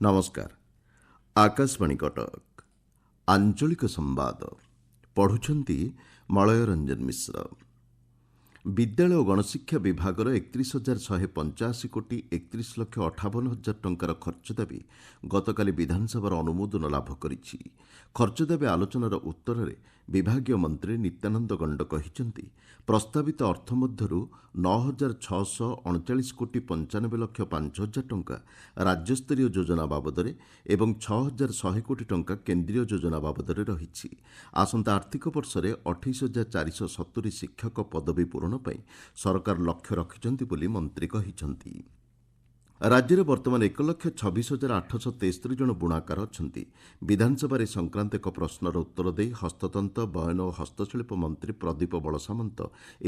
ନମସ୍କାର। ଆକାଶବାଣୀ କଟକ ଆଞ୍ଚଳିକ ସମ୍ବାଦ ପଢ଼ୁଛନ୍ତି ମଳୟ ରଞ୍ଜନ ମିଶ୍ର। ବିଦ୍ୟାଳୟ ଓ ଗଣଶିକ୍ଷା ବିଭାଗର 31,185 କୋଟି 31,58,000 ଟଙ୍କାର ଖର୍ଚ୍ଚ ଦାବି ଗତକାଲି ବିଧାନସଭାର ଅନୁମୋଦନ ଲାଭ କରିଛି। ଖର୍ଚ୍ଚ ଦାବି ଆଲୋଚନାର ଉତ୍ତରରେ ବିଭାଗୀୟ ମନ୍ତ୍ରୀ ନିତ୍ୟାନନ୍ଦ ଗଣ୍ଡ କହିଛନ୍ତି, ପ୍ରସ୍ତାବିତ ଅର୍ଥ ମଧ୍ୟରୁ 9,639 କୋଟି 95,05,000 ଟଙ୍କା ରାଜ୍ୟସ୍ତରୀୟ ଯୋଜନା ବାବଦରେ ଏବଂ 6,100 କୋଟି ଟଙ୍କା କେନ୍ଦ୍ରୀୟ ଯୋଜନା ବାବଦରେ ରହିଛି। ଆସନ୍ତା ଆର୍ଥିକ ବର୍ଷରେ 28,470 ଶିକ୍ଷକ ପଦବୀ ପୂରଣ ପାଇଁ ସରକାର ଲକ୍ଷ୍ୟ ରଖିଛନ୍ତି ବୋଲି ମନ୍ତ୍ରୀ କହିଛନ୍ତି। ରାଜ୍ୟରେ ବର୍ତ୍ତମାନ 1,26,873 ଜଣ ବୁଣାକାର ଅଛନ୍ତି। ବିଧାନସଭାରେ ସଂକ୍ରାନ୍ତ ଏକ ପ୍ରଶ୍ନର ଉତ୍ତର ଦେଇ ହସ୍ତତନ୍ତ, ବୟନ ଓ ହସ୍ତଶିଳ୍ପ ମନ୍ତ୍ରୀ ପ୍ରଦୀପ ବଳସାମନ୍ତ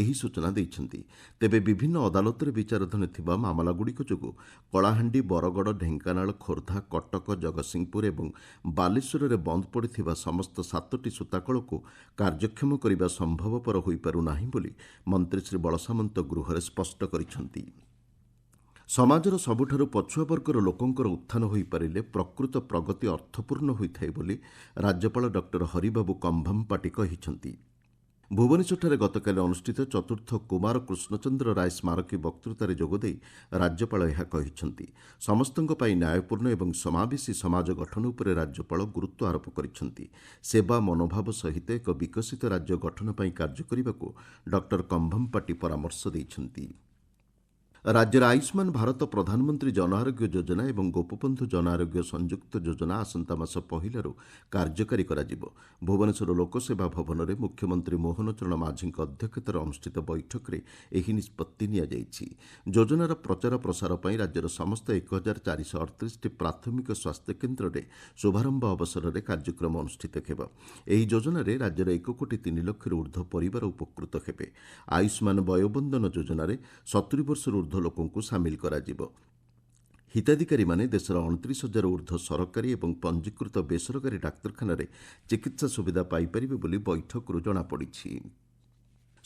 ଏହି ସୂଚନା ଦେଇଛନ୍ତି। ତେବେ ବିଭିନ୍ନ ଅଦାଲତରେ ବିଚାରାଧୀନ ଥିବା ମାମଲାଗୁଡ଼ିକ ଯୋଗୁଁ କଳାହାଣ୍ଡି, ବରଗଡ଼, ଢେଙ୍କାନାଳ, ଖୋର୍ଦ୍ଧା, କଟକ, ଜଗତସିଂହପୁର ଏବଂ ବାଲେଶ୍ୱରରେ ବନ୍ଦ ପଡ଼ିଥିବା ସମସ୍ତ 7ଟି ସୂତାକଳକୁ କାର୍ଯ୍ୟକ୍ଷମ କରିବା ସମ୍ଭବପର ହୋଇପାରୁ ନାହିଁ ବୋଲି ମନ୍ତ୍ରୀ ଶ୍ରୀ ବଳସାମନ୍ତ ଗୃହରେ ସ୍ପଷ୍ଟ କରିଛନ୍ତି। ସମାଜର ସବୁଠାରୁ ପଛୁଆ ବର୍ଗର ଲୋକଙ୍କର ଉତ୍ଥାନ ହୋଇପାରିଲେ ପ୍ରକୃତ ପ୍ରଗତି ଅର୍ଥପୂର୍ଣ୍ଣ ହୋଇଥାଏ ବୋଲି ରାଜ୍ୟପାଳ ଡକ୍ଟର ହରିବାବୁ କମ୍ଭମପାଟି କହିଛନ୍ତି। ଭୁବନେଶ୍ୱରଠାରେ ଗତକାଲି ଅନୁଷ୍ଠିତ 4ର୍ଥ କୁମାର କୃଷ୍ଣଚନ୍ଦ୍ର ରାୟ ସ୍ମାରକୀ ବକ୍ତୃତାରେ ଯୋଗଦେଇ ରାଜ୍ୟପାଳ ଏହା କହିଛନ୍ତି। ସମସ୍ତଙ୍କ ପାଇଁ ନ୍ୟାୟପୂର୍ଣ୍ଣ ଏବଂ ସମାବେଶୀ ସମାଜ ଗଠନ ଉପରେ ରାଜ୍ୟପାଳ ଗୁରୁତ୍ୱ ଆରୋପ କରିଛନ୍ତି। ସେବା ମନୋଭାବ ସହିତ ଏକ ବିକଶିତ ରାଜ୍ୟ ଗଠନ ପାଇଁ କାର୍ଯ୍ୟ କରିବାକୁ ଡକ୍ଟର କମ୍ଭମପାଟି ପରାମର୍ଶ ଦେଇଛନ୍ତି। ରାଜ୍ୟରେ ଆୟୁଷ୍ମାନ ଭାରତ ପ୍ରଧାନମନ୍ତ୍ରୀ ଜନଆରୋଗ୍ୟ ଯୋଜନା ଏବଂ ଗୋପବନ୍ଧୁ ଜନଆରୋଗ୍ୟ ସଂଯୁକ୍ତ ଯୋଜନା ଆସନ୍ତା ମାସ ପହିଲାରୁ କାର୍ଯ୍ୟକାରୀ କରାଯିବ। ଭୁବନେଶ୍ୱର ଲୋକସେବା ଭବନରେ ମୁଖ୍ୟମନ୍ତ୍ରୀ ମୋହନ ଚରଣ ମାଝୀଙ୍କ ଅଧ୍ୟକ୍ଷତାରେ ଅନୁଷ୍ଠିତ ବୈଠକରେ ଏହି ନିଷ୍ପତ୍ତି ନିଆଯାଇଛି। ଯୋଜନାର ପ୍ରଚାର ପ୍ରସାର ପାଇଁ ରାଜ୍ୟର ସମସ୍ତ 1,438ଟି ପ୍ରାଥମିକ ସ୍ୱାସ୍ଥ୍ୟକେନ୍ଦ୍ରରେ ଶୁଭାରମ୍ଭ ଅବସରରେ କାର୍ଯ୍ୟକ୍ରମ ଅନୁଷ୍ଠିତ ହେବ। ଏହି ଯୋଜନାରେ ରାଜ୍ୟର 1,03,00,000ରୁ ଊର୍ଦ୍ଧ୍ୱ ପରିବାର ଉପକୃତ ହେବେ। ଆୟୁଷ୍ମାନ ବୟୋବନ୍ଦନ ଯୋଜନାରେ 70 ବର୍ଷରୁ ଊର୍ଦ୍ଧ୍ୱ ଲୋକଙ୍କୁ ସାମିଲ କରାଯିବ। ହିତାଧିକାରୀମାନେ ଦେଶର 29,000 ଊର୍ଦ୍ଧ୍ୱ ସରକାରୀ ଏବଂ ପଞ୍ଜୀକୃତ ବେସରକାରୀ ଡାକ୍ତରଖାନାରେ ଚିକିତ୍ସା ସୁବିଧା ପାଇପାରିବେ ବୋଲି ବୈଠକରୁ ଜଣାପଡ଼ିଛି।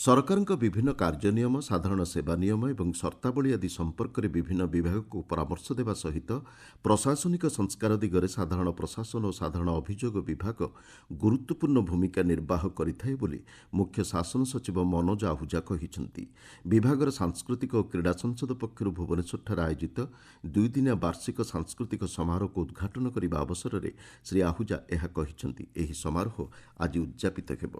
ସରକାରଙ୍କ ବିଭିନ୍ନ କାର୍ଯ୍ୟ ନିୟମ, ସାଧାରଣ ସେବା ନିୟମ ଏବଂ ସର୍ତ୍ତାବଳୀ ଆଦି ସମ୍ପର୍କରେ ବିଭିନ୍ନ ବିଭାଗକୁ ପରାମର୍ଶ ଦେବା ସହିତ ପ୍ରଶାସନିକ ସଂସ୍କାର ଦିଗରେ ସାଧାରଣ ପ୍ରଶାସନ ଓ ସାଧାରଣ ଅଭିଯୋଗ ବିଭାଗ ଗୁରୁତ୍ୱପୂର୍ଣ୍ଣ ଭୂମିକା ନିର୍ବାହ କରିଥାଏ ବୋଲି ମୁଖ୍ୟ ଶାସନ ସଚିବ ମନୋଜ ଆହୁଜା କହିଛନ୍ତି। ବିଭାଗର ସାଂସ୍କୃତିକ ଓ କ୍ରୀଡ଼ା ସଂସଦ ପକ୍ଷରୁ ଭୁବନେଶ୍ୱରଠାରେ ଆୟୋଜିତ 2 ଦିନିଆ ବାର୍ଷିକ ସାଂସ୍କୃତିକ ସମାରୋହକୁ ଉଦ୍ଘାଟନ କରିବା ଅବସରରେ ଶ୍ରୀ ଆହୁଜା ଏହା କହିଛନ୍ତି। ଏହି ସମାରୋହ ଆଜି ଉଦ୍ଯାପିତ ହେବ।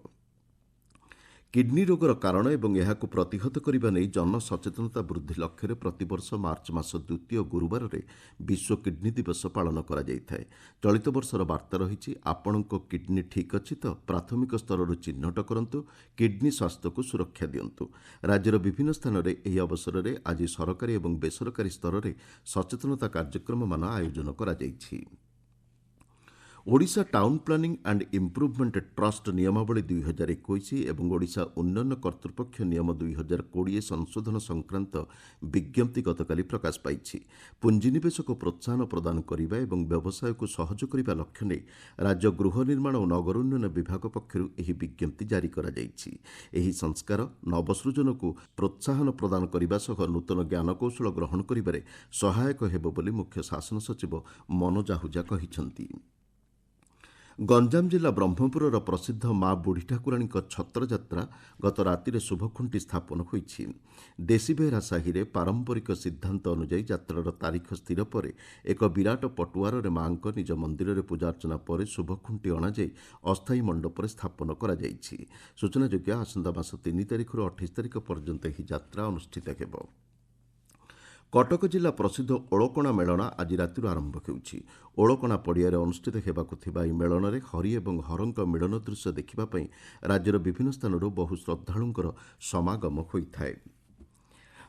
କିଡ୍ନୀ ରୋଗର କାରଣ ଏବଂ ଏହାକୁ ପ୍ରତିହତ କରିବା ନେଇ ଜନସଚେତନତା ବୃଦ୍ଧି ଲକ୍ଷ୍ୟରେ ପ୍ରତିବର୍ଷ ମାର୍ଚ୍ଚ ମାସ 2ୟ ଗୁରୁବାରରେ ବିଶ୍ୱ କିଡ୍ନୀ ଦିବସ ପାଳନ କରାଯାଇଥାଏ। ଚଳିତ ବର୍ଷର ବାର୍ତ୍ତା ରହିଛି, ଆପଣଙ୍କ କିଡ୍ନୀ ଠିକ୍ ଅଛି ତ? ପ୍ରାଥମିକ ସ୍ତରରୁ ଚିହ୍ନଟ କରନ୍ତୁ, କିଡ୍ନୀ ସ୍ୱାସ୍ଥ୍ୟକୁ ସୁରକ୍ଷା ଦିଅନ୍ତୁ। ରାଜ୍ୟର ବିଭିନ୍ନ ସ୍ଥାନରେ ଏହି ଅବସରରେ ଆଜି ସରକାରୀ ଏବଂ ବେସରକାରୀ ସ୍ତରରେ ସଚେତନତା କାର୍ଯ୍ୟକ୍ରମମାନ ଆୟୋଜନ କରାଯାଇଛି। Odisha town planning and improvement trust ନିୟମାବଳୀ 2021 ଏବଂ ଓଡ଼ିଶା ଉନ୍ନୟନ କର୍ତ୍ତୃପକ୍ଷ ନିୟମ 2020 ସଂଶୋଧନ ସଂକ୍ରାନ୍ତ ବିଜ୍ଞପ୍ତି ଗତକାଲି ପ୍ରକାଶ ପାଇଛି। ପୁଞ୍ଜିନିବେଶକୁ ପ୍ରୋତ୍ସାହନ ପ୍ରଦାନ କରିବା ଏବଂ ବ୍ୟବସାୟକୁ ସହଜ କରିବା ଲକ୍ଷ୍ୟ ନେଇ ରାଜ୍ୟ ଗୃହ ନିର୍ମାଣ ଓ ନଗର ଉନ୍ନୟନ ବିଭାଗ ପକ୍ଷରୁ ଏହି ବିଜ୍ଞପ୍ତି ଜାରି କରାଯାଇଛି। ଏହି ସଂସ୍କାର ନବସୃଜନକୁ ପ୍ରୋତ୍ସାହନ ପ୍ରଦାନ କରିବା ସହ ନୂତନ ଜ୍ଞାନକୌଶଳ ଗ୍ରହଣ କରିବାରେ ସହାୟକ ହେବ ବୋଲି ମୁଖ୍ୟ ଶାସନ ସଚିବ ମନୋଜ ଆହୁଜା କହିଛନ୍ତି। ଗଞ୍ଜାମ ଜିଲ୍ଲା ବ୍ରହ୍ମପୁରର ପ୍ରସିଦ୍ଧ ମା ବୁଢ଼ୀ ଠାକୁରାଣୀଙ୍କ ଛତ୍ରଯାତ୍ରା ଗତ ରାତିରେ ଶୁଭଖୁଣ୍ଟି ସ୍ଥାପନ ହୋଇଛି। ଦେଶୀବେହେରା ସାହିରେ ପାରମ୍ପରିକ ସିଦ୍ଧାନ୍ତ ଅନୁଯାୟୀ ଯାତ୍ରାର ତାରିଖ ସ୍ଥିର ପରେ ଏକ ବିରାଟ ପଟୁଆରରେ ମା'ଙ୍କ ନିଜ ମନ୍ଦିରରେ ପୂଜାର୍ଚ୍ଚନା ପରେ ଶୁଭଖୁଣ୍ଟି ଅଣାଯାଇ ଅସ୍ଥାୟୀ ମଣ୍ଡପରେ ସ୍ଥାପନ କରାଯାଇଛି। ସୂଚନାଯୋଗ୍ୟ, ଆସନ୍ତା ମାସ 3 ତାରିଖରୁ 28 ତାରିଖ ପର୍ଯ୍ୟନ୍ତ ଏହି ଯାତ୍ରା ଅନୁଷ୍ଠିତ ହେବ। କଟକ ଜିଲ୍ଲା ପ୍ରସିଦ୍ଧ ଓଳକଣା ମେଳଣା ଆଜି ରାତିରୁ ଆରମ୍ଭ ହେଉଛି। ଓଳକଣା ପଡ଼ିଆରେ ଅନୁଷ୍ଠିତ ହେବାକୁ ଥିବା ଏହି ମେଳନରେ ହରି ଏବଂ ହରଙ୍କ ମିଳନ ଦୃଶ୍ୟ ଦେଖିବା ପାଇଁ ରାଜ୍ୟର ବିଭିନ୍ନ ସ୍ଥାନରୁ ବହୁ ଶ୍ରଦ୍ଧାଳୁଙ୍କର ସମାଗମ ହୋଇଥାଏ।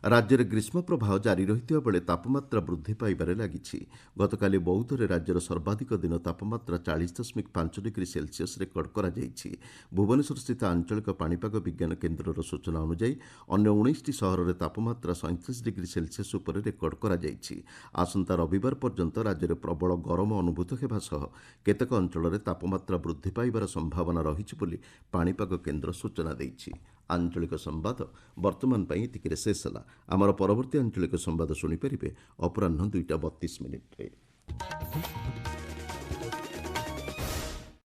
ରାଜ୍ୟରେ ଗ୍ରୀଷ୍ମ ପ୍ରବାହ ଜାରି ରହିଥିବା ବେଳେ ତାପମାତ୍ରା ବୃଦ୍ଧି ପାଇବାରେ ଲାଗିଛି। ଗତକାଲି ବୌଦ୍ଧରେ ରାଜ୍ୟର ସର୍ବାଧିକ ଦିନ ତାପମାତ୍ରା 40.5 ଡିଗ୍ରୀ ସେଲ୍ସିୟସ୍ ରେକର୍ଡ କରାଯାଇଛି। ଭୁବନେଶ୍ୱରସ୍ଥିତ ଆଞ୍ଚଳିକ ପାଣିପାଗ ବିଜ୍ଞାନ କେନ୍ଦ୍ରର ସୂଚନା ଅନୁଯାୟୀ ଅନ୍ୟ 19ଟି ସହରରେ ତାପମାତ୍ରା 37 ଡିଗ୍ରୀ ସେଲ୍ସିୟସ୍ ଉପରେ ରେକର୍ଡ କରାଯାଇଛି। ଆସନ୍ତା ରବିବାର ପର୍ଯ୍ୟନ୍ତ ରାଜ୍ୟରେ ପ୍ରବଳ ଗରମ ଅନୁଭୂତ ହେବା ସହ କେତେକ ଅଞ୍ଚଳରେ ତାପମାତ୍ରା ବୃଦ୍ଧି ପାଇବାର ସମ୍ଭାବନା ରହିଛି ବୋଲି ପାଣିପାଗ କେନ୍ଦ୍ର ସୂଚନା ଦେଇଛି। ଆଞ୍ଚଳିକ ସମ୍ବାଦ ବର୍ତ୍ତମାନ ପାଇଁ ଏତିକିରେ ଶେଷ ହେଲା। ଆମର ପରବର୍ତ୍ତୀ ଆଞ୍ଚଳିକ ସମ୍ବାଦ ଶୁଣିପାରିବେ ଅପରାହ୍ନ 2ଟା 32 ମିନିଟ୍ରେ।